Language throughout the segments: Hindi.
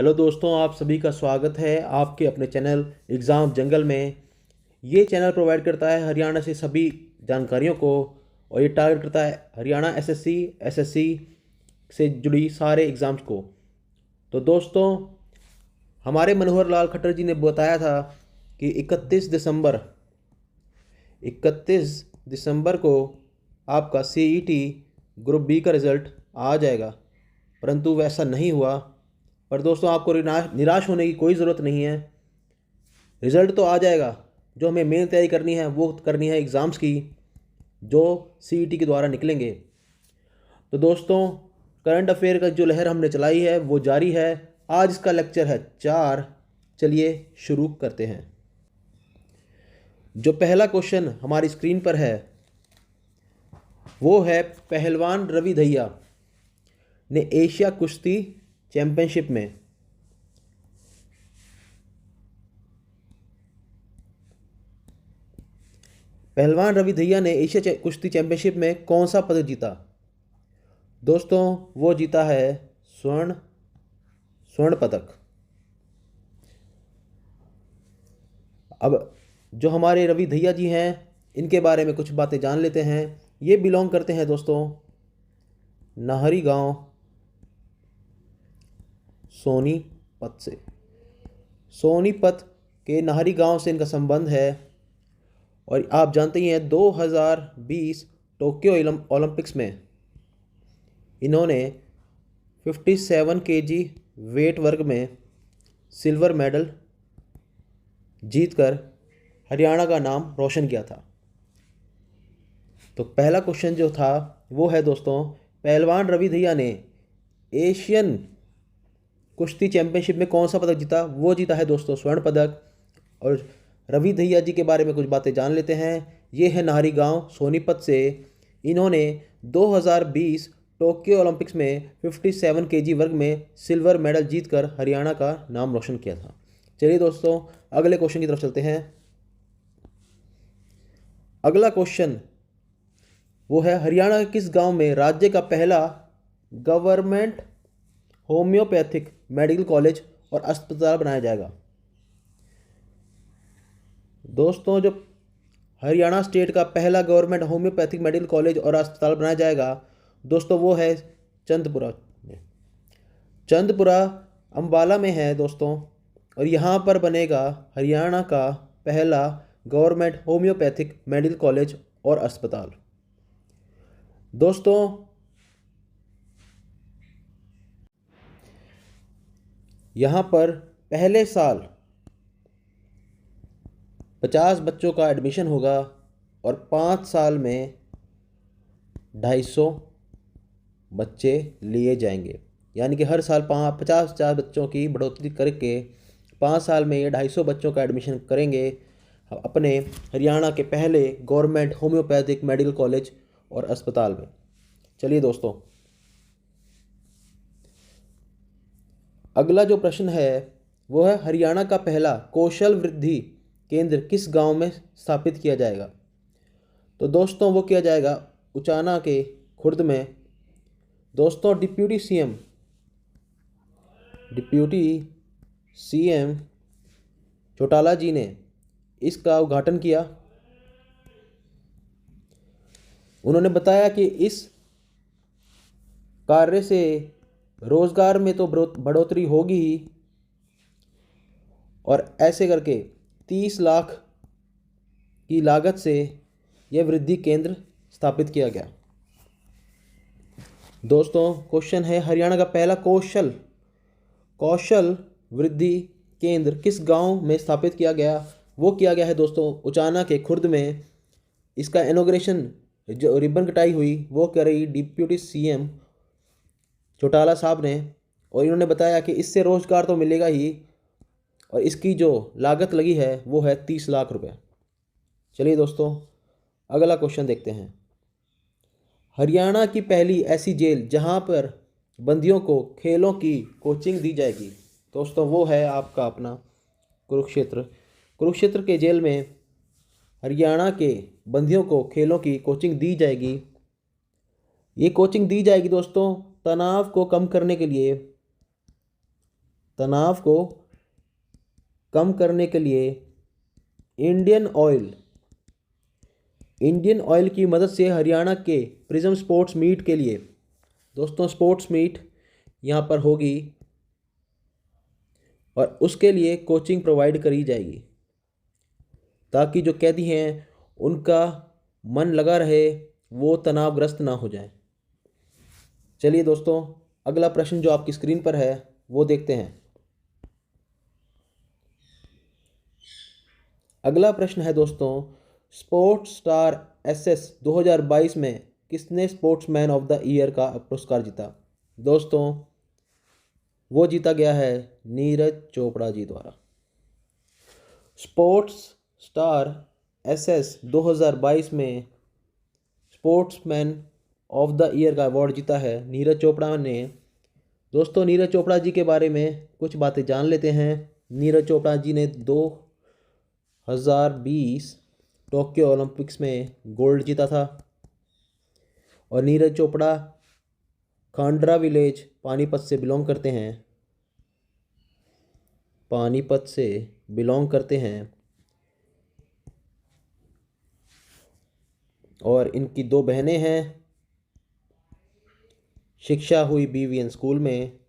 हेलो दोस्तों, आप सभी का स्वागत है आपके अपने चैनल एग्ज़ाम जंगल में। ये चैनल प्रोवाइड करता है हरियाणा से सभी जानकारियों को और ये टारगेट करता है हरियाणा एसएससी से जुड़ी सारे एग्ज़ाम्स को। तो दोस्तों, हमारे मनोहर लाल खट्टर जी ने बताया था कि 31 दिसंबर को आपका सीईटी ग्रुप बी का रिज़ल्ट आ जाएगा, परंतु वैसा नहीं हुआ। पर दोस्तों, आपको निराश होने की कोई ज़रूरत नहीं है। रिज़ल्ट तो आ जाएगा। जो हमें मेन तैयारी करनी है वो करनी है एग्ज़ाम्स की, जो सीईटी के द्वारा निकलेंगे। तो दोस्तों, करंट अफेयर का जो लहर हमने चलाई है वो जारी है। आज इसका लेक्चर है 4। चलिए शुरू करते हैं। जो पहला क्वेश्चन हमारी स्क्रीन पर है वो है, पहलवान रवि दहिया ने एशिया कुश्ती चैंपियनशिप में एशिया कुश्ती चैंपियनशिप में कौन सा पदक जीता? दोस्तों, वो जीता है स्वर्ण पदक। अब जो हमारे रवि दहिया जी हैं, इनके बारे में कुछ बातें जान लेते हैं। ये बिलोंग करते हैं दोस्तों नाहरी गांव सोनीपत से। सोनीपत के नाहरी गांव से इनका संबंध है। और आप जानते ही हैं 2020 टोक्यो ओलंपिक्स में इन्होंने 57 केजी वेट वर्ग में सिल्वर मेडल जीतकर हरियाणा का नाम रोशन किया था। तो पहला क्वेश्चन जो था वो है दोस्तों, पहलवान रवि दहिया ने एशियन कुश्ती चैंपियनशिप में कौन सा पदक जीता? वो जीता है दोस्तों स्वर्ण पदक। और रवि दहिया जी के बारे में कुछ बातें जान लेते हैं। ये है नाहरी गांव सोनीपत से। इन्होंने 2020 टोक्यो ओलंपिक्स में 57 केजी वर्ग में सिल्वर मेडल जीतकर हरियाणा का नाम रोशन किया था। चलिए दोस्तों, अगले क्वेश्चन की तरफ चलते हैं। अगला क्वेश्चन वो है, हरियाणा के किस गांव में राज्य का पहला गवर्नमेंट होम्योपैथिक मेडिकल कॉलेज और अस्पताल बनाया जाएगा? दोस्तों, जो हरियाणा स्टेट का पहला गवर्नमेंट होम्योपैथिक मेडिकल कॉलेज और अस्पताल बनाया जाएगा दोस्तों, वो है चंदपुरा अंबाला में है दोस्तों। और यहाँ पर बनेगा हरियाणा का पहला गवर्नमेंट होम्योपैथिक मेडिकल कॉलेज और अस्पताल। दोस्तों, यहाँ पर पहले साल 50 बच्चों का एडमिशन होगा और 5 साल में 250 बच्चे लिए जाएंगे। यानी कि हर साल 50 बच्चों की बढ़ोतरी करके 5 साल में ये 250 बच्चों का एडमिशन करेंगे अपने हरियाणा के पहले गवर्नमेंट होम्योपैथिक मेडिकल कॉलेज और अस्पताल में। चलिए दोस्तों, अगला जो प्रश्न है वो है, हरियाणा का पहला कौशल वृद्धि केंद्र किस गांव में स्थापित किया जाएगा? तो दोस्तों, वो किया जाएगा उचाना के खुर्द में। दोस्तों, डिप्यूटी सीएम चौटाला जी ने इसका उद्घाटन किया। उन्होंने बताया कि इस कार्य से रोजगार में तो बढ़ोतरी होगी ही, और ऐसे करके 30 लाख की लागत से यह वृद्धि केंद्र स्थापित किया गया। दोस्तों, क्वेश्चन है, हरियाणा का पहला कौशल वृद्धि केंद्र किस गांव में स्थापित किया गया? वो किया गया है दोस्तों उचाना के खुर्द में। इसका इनॉग्रेशन, जो रिबन कटाई हुई, वो करी डिप्यूटी सीएम चौटाला साहब ने। और इन्होंने बताया कि इससे रोजगार तो मिलेगा ही, और इसकी जो लागत लगी है वो है 30 लाख रुपए। चलिए दोस्तों, अगला क्वेश्चन देखते हैं। हरियाणा की पहली ऐसी जेल जहां पर बंदियों को खेलों की कोचिंग दी जाएगी दोस्तों, वो है आपका अपना कुरुक्षेत्र के जेल में हरियाणा के बंदियों को खेलों की कोचिंग दी जाएगी। ये कोचिंग दी जाएगी दोस्तों तनाव को कम करने के लिए, तनाव को कम करने के लिए इंडियन ऑयल की मदद से हरियाणा के प्रिज्म स्पोर्ट्स मीट के लिए, दोस्तों स्पोर्ट्स मीट यहाँ पर होगी और उसके लिए कोचिंग प्रोवाइड करी जाएगी ताकि जो कैदी हैं उनका मन लगा रहे, वो तनावग्रस्त ना हो जाए। चलिए दोस्तों, अगला प्रश्न जो आपकी स्क्रीन पर है वो देखते हैं। अगला प्रश्न है दोस्तों, स्पोर्ट्स स्टार एसएस 2022 में किसने स्पोर्ट्समैन ऑफ द ईयर का पुरस्कार जीता? दोस्तों वो जीता गया है नीरज चोपड़ा जी द्वारा। स्पोर्ट्स स्टार एसएस 2022 में स्पोर्ट्समैन ऑफ द ईयर का अवार्ड जीता है नीरज चोपड़ा ने। दोस्तों नीरज चोपड़ा जी के बारे में कुछ बातें जान लेते हैं। नीरज चोपड़ा जी ने 2020 टोक्यो ओलंपिक्स में गोल्ड जीता था और नीरज चोपड़ा खांडरा विलेज पानीपत से बिलोंग करते हैं और इनकी 2 बहनें हैं। शिक्षा हुई BVN स्कूल में,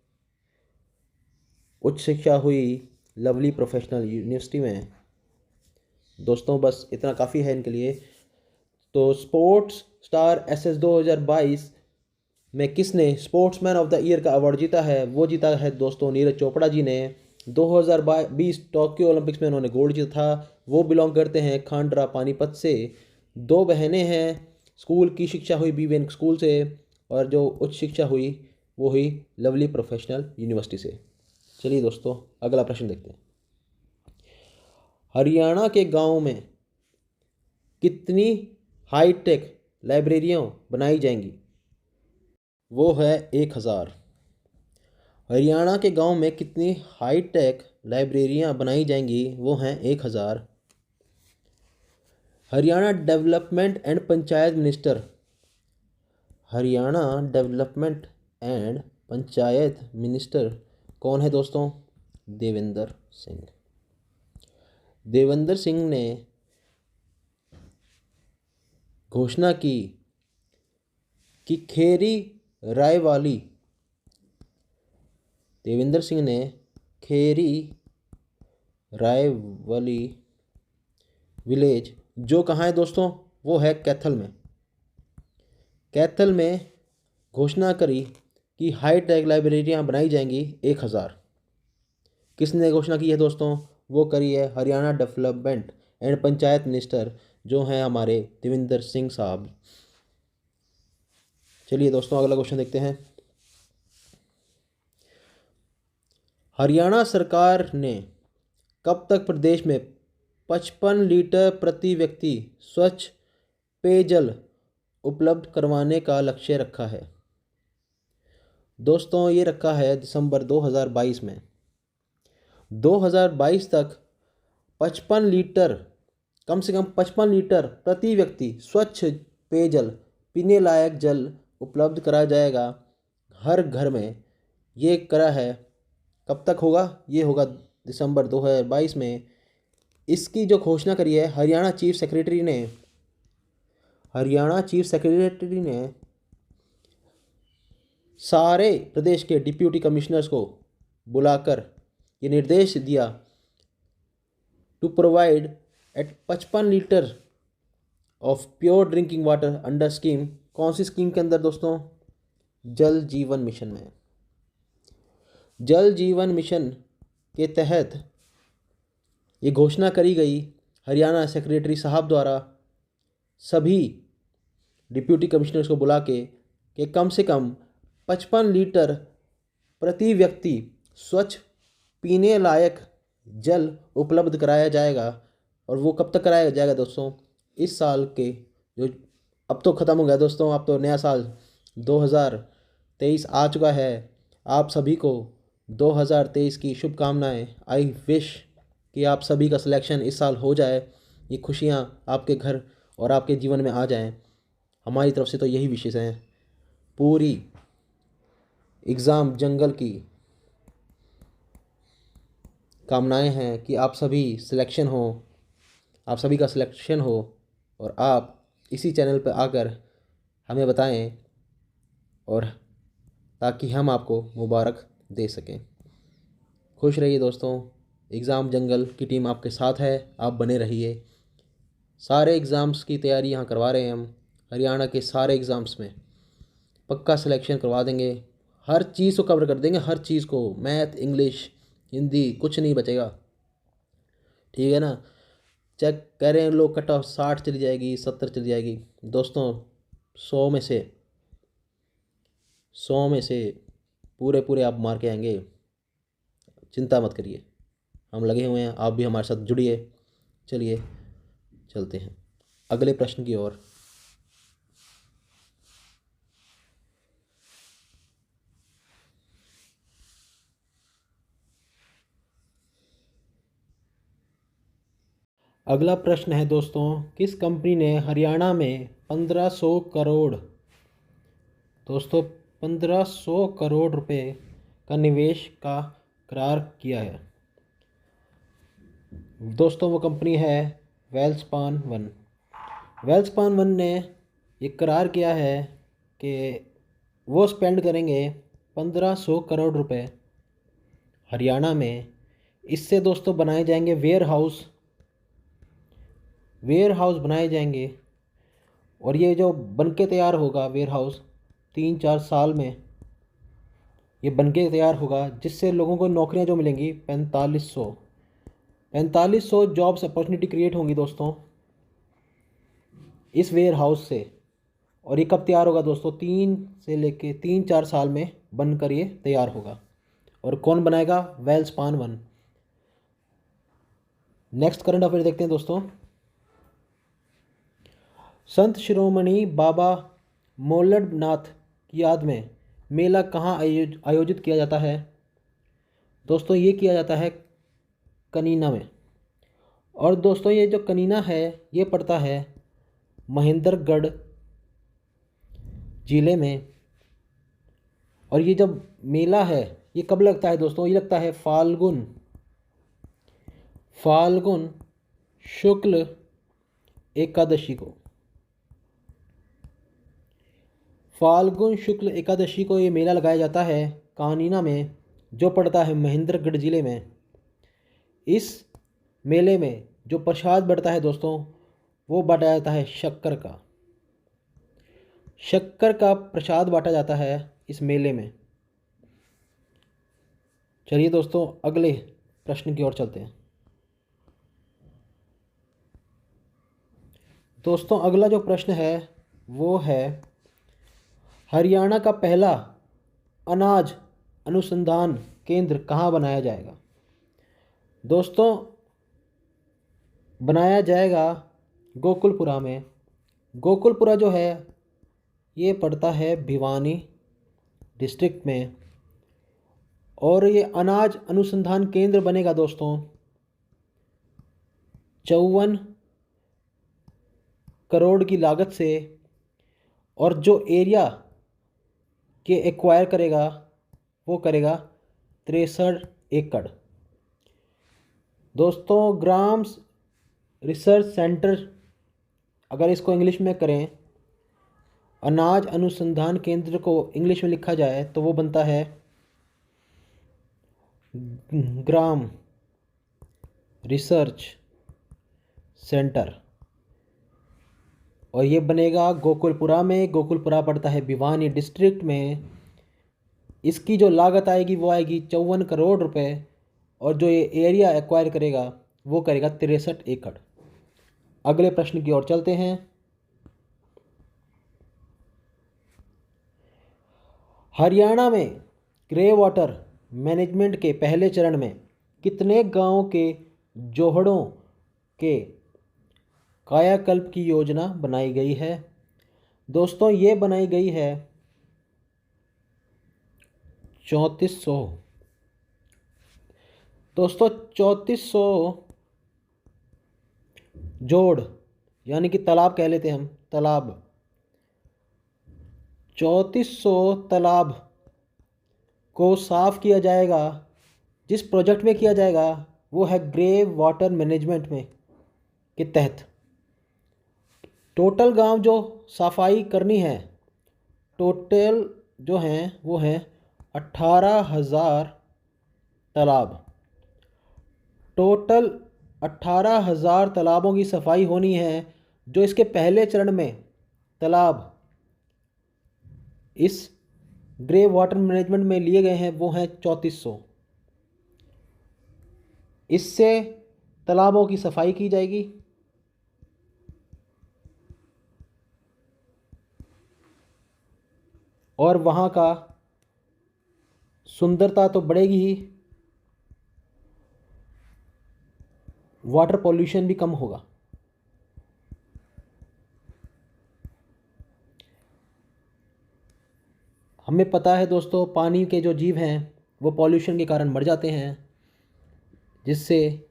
उच्च शिक्षा हुई लवली प्रोफेशनल यूनिवर्सिटी में। दोस्तों बस इतना काफ़ी है इनके लिए। तो स्पोर्ट्स स्टार एसएस 2022 में किसने स्पोर्ट्समैन ऑफ द ईयर का अवार्ड जीता है? वो जीता है दोस्तों नीरज चोपड़ा जी ने। 2020 टोक्यो ओलंपिक्स में उन्होंने गोल्ड जीता था। वो बिलोंग करते हैं खांडरा पानीपत से। 2 बहनें हैं। स्कूल की शिक्षा हुई BVN स्कूल से और जो उच्च शिक्षा हुई वो हुई लवली प्रोफेशनल यूनिवर्सिटी से। चलिए दोस्तों अगला प्रश्न देखते हैं। हरियाणा के गांव में कितनी हाईटेक लाइब्रेरियां बनाई जाएंगी? वो है 1000। हरियाणा के गांव में कितनी हाईटेक लाइब्रेरियां बनाई जाएंगी? वो हैं 1000। Haryana development and panchayat minister कौन है दोस्तों? देवेंद्र सिंह। देवेंद्र सिंह ने घोषणा की कि खेरी रायवाली विलेज जो कहाँ है दोस्तों? वो है कैथल में घोषणा करी कि हाईटेक लाइब्रेरियां बनाई जाएंगी 1000। किसने घोषणा की है दोस्तों? वो करी है Haryana development and panchayat minister जो हैं हमारे देवेंद्र सिंह साहब। चलिए दोस्तों अगला क्वेश्चन देखते हैं। हरियाणा सरकार ने कब तक प्रदेश में 55 लीटर प्रति व्यक्ति स्वच्छ पेयजल उपलब्ध करवाने का लक्ष्य रखा है? दोस्तों ये रखा है दिसंबर 2022 में। 2022 तक 55 लीटर, कम से कम 55 लीटर प्रति व्यक्ति स्वच्छ पेयजल, पीने लायक जल उपलब्ध कराया जाएगा हर घर में। ये करा है, कब तक होगा? ये होगा दिसंबर 2022 में। इसकी जो घोषणा करी है हरियाणा चीफ सेक्रेटरी ने सारे प्रदेश के डिप्यूटी कमिश्नर्स को बुलाकर ये निर्देश दिया to provide at 55 litre of pure drinking water under scheme. कौन सी स्कीम के अंदर दोस्तों? जल जीवन मिशन में। जल जीवन मिशन के तहत ये घोषणा करी गई हरियाणा सेक्रेटरी साहब द्वारा सभी डिप्यूटी कमिश्नर्स को बुला के कि कम से कम 55 लीटर प्रति व्यक्ति स्वच्छ पीने लायक जल उपलब्ध कराया जाएगा। और वो कब तक कराया जाएगा दोस्तों? इस साल के जो अब तो ख़त्म हो गया दोस्तों, अब तो नया साल 2023 आ चुका है। आप सभी को 2023 की शुभकामनाएं। आई विश कि आप सभी का सिलेक्शन इस साल हो जाए, ये खुशियाँ आपके घर और आपके जीवन में आ जाएं। हमारी तरफ से तो यही विशेष हैं। पूरी एग्ज़ाम जंगल की कामनाएं हैं कि आप सभी सिलेक्शन हो, आप सभी का सिलेक्शन हो और आप इसी चैनल पर आकर हमें बताएं, और ताकि हम आपको मुबारक दे सकें। खुश रहिए दोस्तों। एग्ज़ाम जंगल की टीम आपके साथ है, आप बने रहिए। सारे एग्ज़ाम्स की तैयारी यहाँ करवा रहे हैं हम। हरियाणा के सारे एग्ज़ाम्स में पक्का सिलेक्शन करवा देंगे। हर चीज़ को कवर कर देंगे, हर चीज़ को, मैथ, इंग्लिश, हिंदी, कुछ नहीं बचेगा। ठीक है ना। चेक कह रहे हैं लोग कट ऑफ 60 चली जाएगी, 70 चली जाएगी। दोस्तों 100 में से 100 में से पूरे पूरे आप मार के आएंगे, चिंता मत करिए। हम लगे हुए हैं, आप भी हमारे साथ जुड़िए। चलिए चलते हैं अगले प्रश्न की ओर। अगला प्रश्न है दोस्तों, किस कंपनी ने हरियाणा में 1500 करोड़, दोस्तों 1500 करोड़ रुपए का निवेश का करार किया है? दोस्तों वो कंपनी है वेल्सपान वन। वेल्सपान वन ने ये करार किया है कि वो स्पेंड करेंगे 1500 करोड़ रुपए हरियाणा में। इससे दोस्तों बनाए जाएंगे वेयर हाउस बनाए जाएंगे, और ये जो बन के तैयार होगा वेयर हाउस 3-4 साल में ये बन के तैयार होगा, जिससे लोगों को नौकरियां जो मिलेंगी 4500 जॉब्स अपॉर्चुनिटी क्रिएट होंगी दोस्तों इस वेयर हाउस से। और ये कब तैयार होगा दोस्तों? 3 साल में बनकर ये तैयार होगा। और कौन बनाएगा? वेल्सपान वन। नेक्स्ट करंट अफेयर देखते हैं दोस्तों। संत शिरोमणि बाबा मोल्लडनाथ की याद में मेला कहाँ आयोजित किया जाता है? दोस्तों ये किया जाता है कनीना में। और दोस्तों ये जो कनीना है ये पड़ता है महेंद्रगढ़ ज़िले में। और ये जब मेला है ये कब लगता है दोस्तों? ये लगता है फाल्गुन शुक्ल एकादशी को। फाल्गुन शुक्ल एकादशी को ये मेला लगाया जाता है कानीना में, जो पड़ता है महेंद्रगढ़ ज़िले में। इस मेले में जो प्रसाद बढ़ता है दोस्तों वो बांटा जाता है शक्कर का प्रसाद बांटा जाता है इस मेले में। चलिए दोस्तों अगले प्रश्न की ओर चलते हैं। दोस्तों अगला जो प्रश्न है वो है, हरियाणा का पहला अनाज अनुसंधान केंद्र कहाँ बनाया जाएगा? दोस्तों बनाया जाएगा गोकुलपुरा में। गोकुलपुरा जो है ये पड़ता है भिवानी डिस्ट्रिक्ट में। और ये अनाज अनुसंधान केंद्र बनेगा दोस्तों 54 करोड़ की लागत से। और जो एरिया के एक्वायर करेगा वो करेगा 63 एकड़। दोस्तों ग्राम रिसर्च सेंटर, अगर इसको इंग्लिश में करें, अनाज अनुसंधान केंद्र को इंग्लिश में लिखा जाए तो वो बनता है ग्राम रिसर्च सेंटर। और ये बनेगा गोकुलपुरा में। गोकुलपुरा पड़ता है भिवानी डिस्ट्रिक्ट में। इसकी जो लागत आएगी वो आएगी 54 करोड़ रुपए। और जो ये एरिया एक्वायर करेगा वो करेगा 63 एकड़। अगले प्रश्न की ओर चलते हैं। हरियाणा में ग्रे वाटर मैनेजमेंट के पहले चरण में कितने गांवों के जोहड़ों के कायाकल्प की योजना बनाई गई है? दोस्तों ये बनाई गई है 3400। दोस्तों 3400 जोड़, यानी कि तालाब कह लेते हैं हम, तालाब। 3400 तालाब को साफ किया जाएगा। जिस प्रोजेक्ट में किया जाएगा वो है ग्रे वाटर मैनेजमेंट में के तहत। टोटल गांव जो सफाई करनी है, टोटल जो हैं वो हैं 18,000 तालाब। टोटल 18,000 तालाबों की सफाई होनी है। जो इसके पहले चरण में तालाब इस ग्रे वाटर मैनेजमेंट में लिए गए हैं वो हैं 3400। इससे तालाबों की सफाई की जाएगी और वहाँ का सुंदरता तो बढ़ेगी ही, वाटर पॉल्यूशन भी कम होगा। हमें पता है दोस्तों, पानी के जो जीव हैं वो पॉल्यूशन के कारण मर जाते हैं, जिससे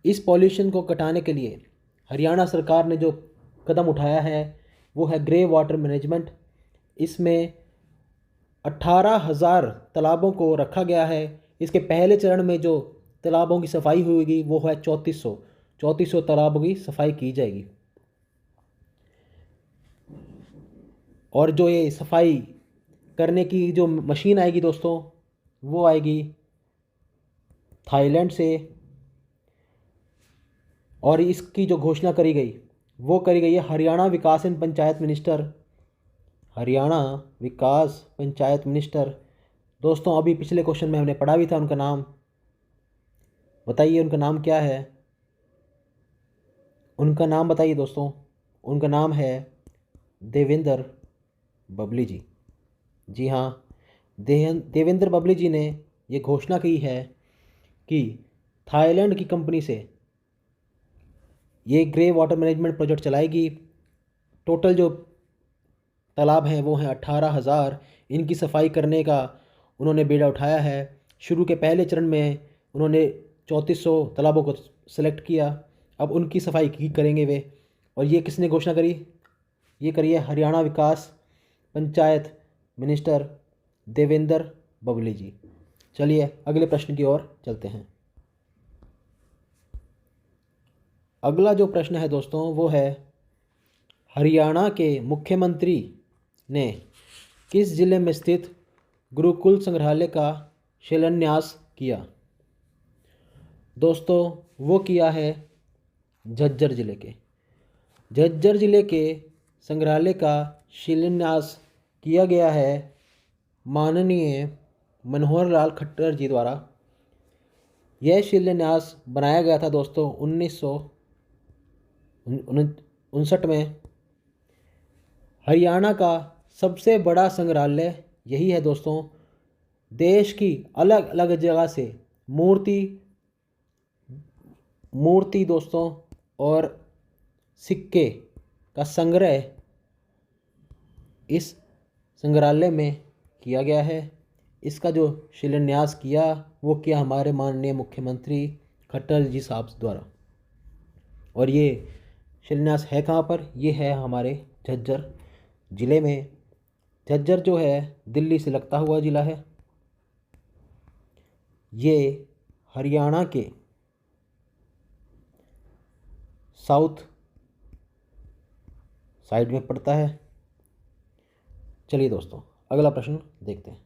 इस पॉल्यूशन को घटाने के लिए हरियाणा सरकार ने जो कदम उठाया है वो है ग्रे वाटर मैनेजमेंट। इसमें 18,000 तालाबों को रखा गया है। इसके पहले चरण में जो तालाबों की सफाई होगी वो है 3400 तालाबों की सफाई की जाएगी। और जो ये सफाई करने की जो मशीन आएगी दोस्तों, वो आएगी थाईलैंड से। और इसकी जो घोषणा करी गई वो करी गई है Haryana Vikas and panchayat minister, Haryana Vikas panchayat minister. दोस्तों अभी पिछले क्वेश्चन में हमने पढ़ा भी था उनका नाम, बताइए उनका नाम क्या है? उनका नाम बताइए दोस्तों। उनका नाम है देवेंद्र बबली जी। जी हाँ, देवेंद्र बबली जी ने ये घोषणा की है कि थाईलैंड की कंपनी से ये ग्रे वाटर मैनेजमेंट प्रोजेक्ट चलाएगी। टोटल जो तालाब हैं वो हैं 18,000। इनकी सफाई करने का उन्होंने बीड़ा उठाया है। शुरू के पहले चरण में उन्होंने 3400 तालाबों को सेलेक्ट किया, अब उनकी सफाई की करेंगे वे। और ये किसने घोषणा करी? ये करी है हरियाणा विकास पंचायत मिनिस्टर देवेंद्र बबली जी। चलिए अगले प्रश्न की ओर चलते हैं। अगला जो प्रश्न है दोस्तों वो है हरियाणा के मुख्यमंत्री ने किस जिले में स्थित गुरुकुल संग्रहालय का शिलान्यास किया? दोस्तों वो किया है झज्जर जिले के। झज्जर जिले के संग्रहालय का शिलान्यास किया गया है माननीय मनोहर लाल खट्टर जी द्वारा। यह शिलान्यास बनाया गया था दोस्तों 1959 में। हरियाणा का सबसे बड़ा संग्रहालय यही है दोस्तों। देश की अलग अलग जगह से मूर्ति दोस्तों और सिक्के का संग्रह इस संग्रहालय में किया गया है। इसका जो शिलान्यास किया वो किया हमारे माननीय मुख्यमंत्री खट्टर जी साहब द्वारा। और ये शिलान्यास है कहाँ पर? ये है हमारे झज्जर ज़िले में। झज्जर जो है दिल्ली से लगता हुआ ज़िला है। ये हरियाणा के साउथ साइड में पड़ता है। चलिए दोस्तों अगला प्रश्न देखते हैं।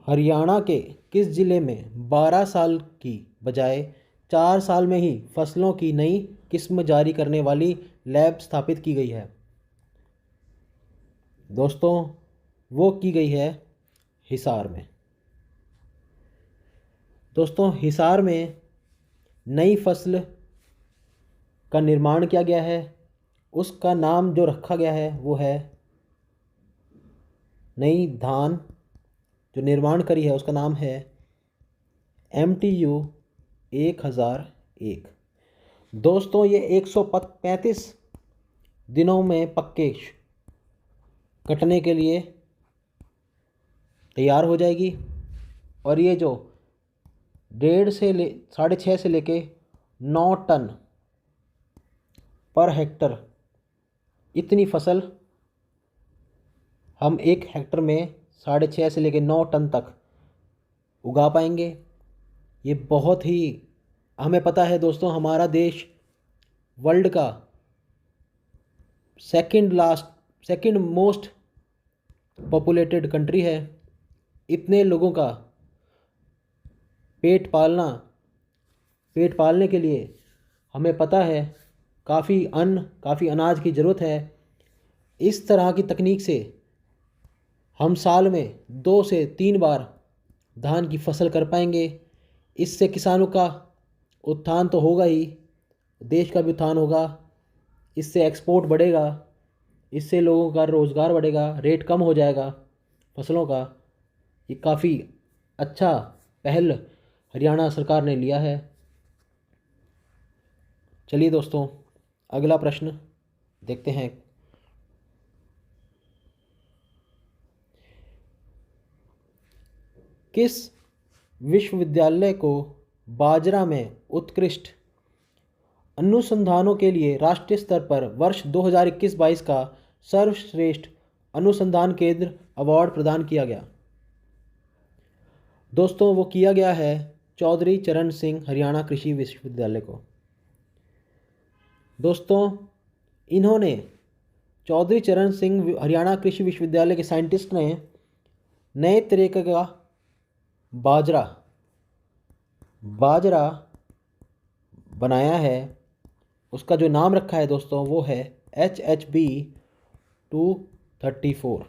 हरियाणा के किस जिले में 12 साल की बजाय 4 साल में ही फसलों की नई किस्म जारी करने वाली लैब स्थापित की गई है? दोस्तों वो की गई है हिसार में। दोस्तों हिसार में नई फसल का निर्माण किया गया है। उसका नाम जो रखा गया है वो है, नई धान जो निर्माण करी है उसका नाम है MTU 1001। दोस्तों ये 135 दिनों में पक्के कटने के लिए तैयार हो जाएगी। और ये जो 6.5 से लेके 9 टन पर हेक्टर इतनी फसल हम 1 हेक्टर में 6.5 से लेके 9 टन तक उगा पाएंगे। ये बहुत ही, हमें पता है दोस्तों, हमारा देश वर्ल्ड का सेकंड मोस्ट पॉपुलेटेड कंट्री है। इतने लोगों का पेट पालने के लिए हमें पता है काफ़ी काफ़ी अनाज की ज़रूरत है। इस तरह की तकनीक से हम साल में 2 से 3 बार धान की फसल कर पाएंगे। इससे किसानों का उत्थान तो होगा ही, देश का भी उत्थान होगा। इससे एक्सपोर्ट बढ़ेगा, इससे लोगों का रोज़गार बढ़ेगा, रेट कम हो जाएगा फसलों का। ये काफ़ी अच्छा पहल हरियाणा सरकार ने लिया है। चलिए दोस्तों, अगला प्रश्न देखते हैं। किस विश्वविद्यालय को बाजरा में उत्कृष्ट अनुसंधानों के लिए राष्ट्रीय स्तर पर वर्ष 2021-22 का सर्वश्रेष्ठ अनुसंधान केंद्र अवार्ड प्रदान किया गया? दोस्तों, वो किया गया है चौधरी चरण सिंह हरियाणा कृषि विश्वविद्यालय को। दोस्तों, इन्होंने चौधरी चरण सिंह हरियाणा कृषि विश्वविद्यालय के साइंटिस्ट ने नए तरीके का बाजरा बनाया है। उसका जो नाम रखा है दोस्तों वो है HHB-234।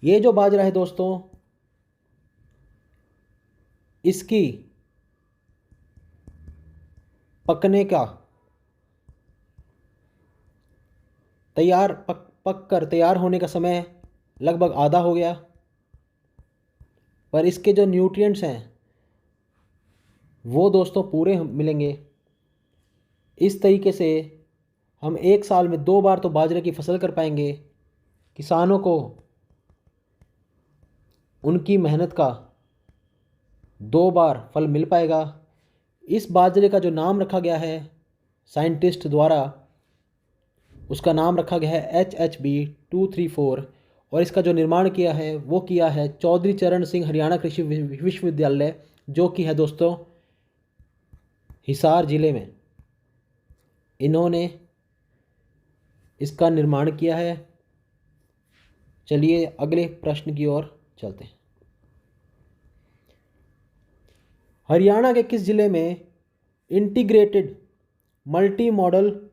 ये जो बाजरा है दोस्तों, इसकी पकने का पक कर तैयार होने का समय लगभग आधा हो गया, पर इसके जो न्यूट्रिएंट्स हैं वो दोस्तों पूरे मिलेंगे। इस तरीके से हम एक साल में 2 बार तो बाजरे की फसल कर पाएंगे। किसानों को उनकी मेहनत का 2 बार फल मिल पाएगा। इस बाजरे का जो नाम रखा गया है साइंटिस्ट द्वारा, उसका नाम रखा गया है HHB-234, और इसका जो निर्माण किया है वो किया है चौधरी चरण सिंह हरियाणा कृषि विश्वविद्यालय, जो कि है दोस्तों हिसार ज़िले में। इन्होंने इसका निर्माण किया है। चलिए अगले प्रश्न की ओर चलते हैं। हरियाणा के किस जिले में integrated multi modal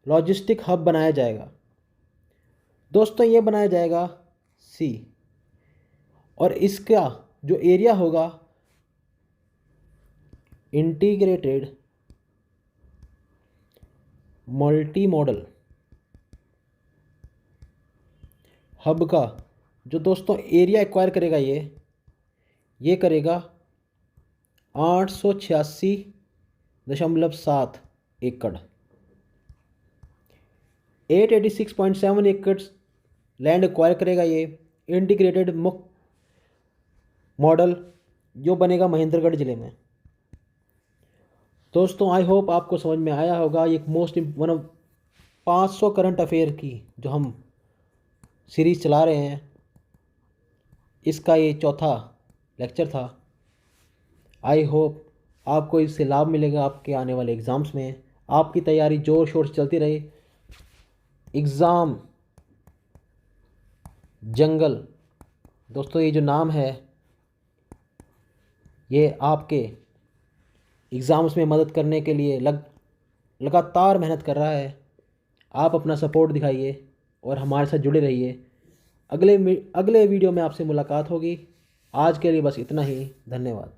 logistic hub बनाया जाएगा? दोस्तों, ये बनाया जाएगा सी, और इसका जो एरिया होगा इंटीग्रेटेड मल्टी मॉडल हब का जो दोस्तों एरिया एक्वायर करेगा, ये करेगा 886.7 एकड़। 886.7 एकड़ लैंड एक्वायर करेगा ये इंटीग्रेटेड मॉडल, जो बनेगा महेंद्रगढ़ ज़िले में। दोस्तों, आई होप आपको समझ में आया होगा। ये वन ऑफ 500 करंट अफेयर की जो हम सीरीज़ चला रहे हैं, इसका ये चौथा लेक्चर था। आई होप आपको इससे लाभ मिलेगा आपके आने वाले एग्ज़ाम्स में। आपकी तैयारी ज़ोर शोर से चलती रहे। एग्ज़ाम जंगल दोस्तों, ये जो नाम है ये आपके एग्ज़ाम्स में मदद करने के लिए लगातार मेहनत कर रहा है। आप अपना सपोर्ट दिखाइए और हमारे साथ जुड़े रहिए। अगले वीडियो में आपसे मुलाकात होगी। आज के लिए बस इतना ही। धन्यवाद।